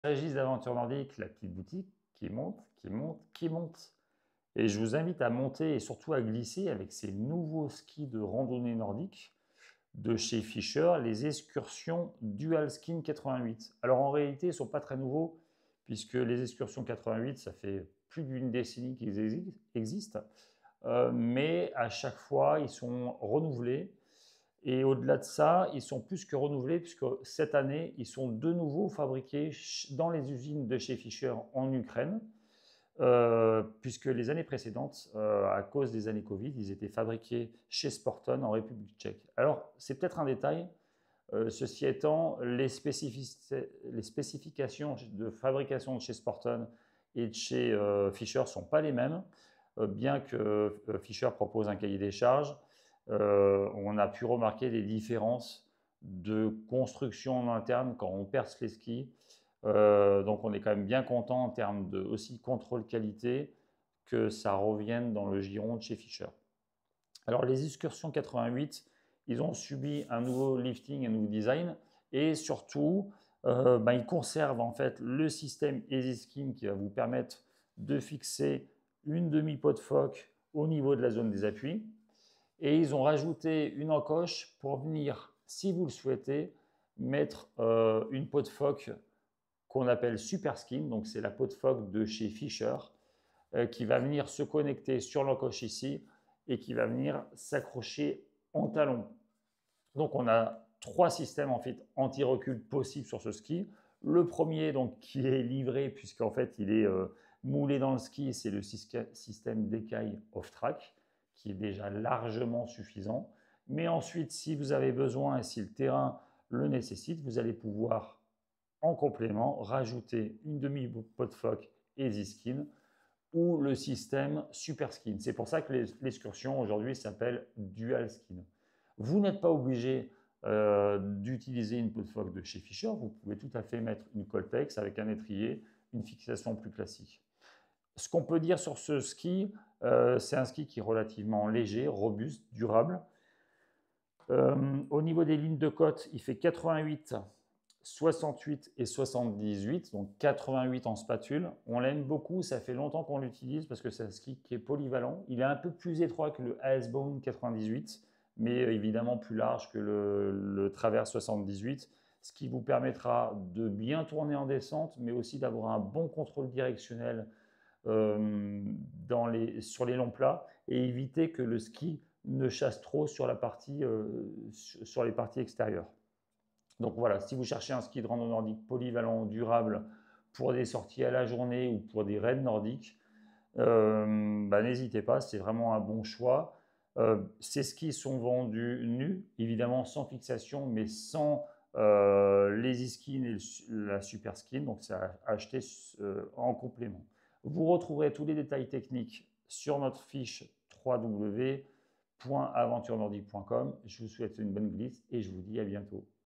Régis d'Aventure Nordique, la petite boutique qui monte, qui monte, qui monte. Et je vous invite à monter et surtout à glisser avec ces nouveaux skis de randonnée nordique de chez Fischer, les excursions Dual Skin 88. Alors en réalité, ils ne sont pas très nouveaux, puisque les excursions 88, ça fait plus d'une décennie qu'ils existent, mais à chaque fois, ils sont renouvelés. Et au-delà de ça, ils sont plus que renouvelés, puisque cette année, ils sont de nouveau fabriqués dans les usines de chez Fischer en Ukraine, puisque les années précédentes, à cause des années Covid, ils étaient fabriqués chez Sporton en République tchèque. Alors, c'est peut-être un détail, ceci étant, les spécifications de fabrication de chez Sporton et de chez Fischer ne sont pas les mêmes, bien que Fischer propose un cahier des charges. On a pu remarquer des différences de construction en interne quand on perce les skis. Donc on est quand même bien content en termes de aussi contrôle qualité que ça revienne dans le giron de chez Fischer. Alors les excursions 88, ils ont subi un nouveau lifting, un nouveau design et surtout ils conservent en fait le système EasySkin qui va vous permettre de fixer une demi-pot de phoque au niveau de la zone des appuis. Et ils ont rajouté une encoche pour venir, si vous le souhaitez, mettre une peau de phoque qu'on appelle Super Skin. Donc c'est la peau de phoque de chez Fischer qui va venir se connecter sur l'encoche ici et qui va venir s'accrocher en talon. Donc on a trois systèmes en fait anti-recul possibles sur ce ski. Le premier donc qui est livré puisqu'en fait il est moulé dans le ski, c'est le système d'écaille off-track qui est déjà largement suffisant. Mais ensuite, si vous avez besoin et si le terrain le nécessite, vous allez pouvoir en complément rajouter une demi-pot de phoque Easy Skin ou le système Super Skin. C'est pour ça que l'excursion aujourd'hui s'appelle Dual Skin. Vous n'êtes pas obligé d'utiliser une peau de phoque de chez Fischer, vous pouvez tout à fait mettre une Coltex avec un étrier, une fixation plus classique. Ce qu'on peut dire sur ce ski, c'est un ski qui est relativement léger, robuste, durable. Au niveau des lignes de côte, il fait 88, 68 et 78, donc 88 en spatule. On l'aime beaucoup, ça fait longtemps qu'on l'utilise parce que c'est un ski qui est polyvalent. Il est un peu plus étroit que le AS-Bone 98, mais évidemment plus large que le Travers 78, ce qui vous permettra de bien tourner en descente, mais aussi d'avoir un bon contrôle directionnel sur les longs plats et éviter que le ski ne chasse trop sur les parties extérieures. Donc voilà, si vous cherchez un ski de randonnée nordique polyvalent, durable, pour des sorties à la journée ou pour des raids nordiques, n'hésitez pas, c'est vraiment un bon choix. Ces skis sont vendus nus, évidemment sans fixation, mais sans les e-skins et la super skin, donc c'est à acheter en complément. Vous retrouverez tous les détails techniques sur notre fiche www.aventurenordique.com. Je vous souhaite une bonne glisse et je vous dis à bientôt.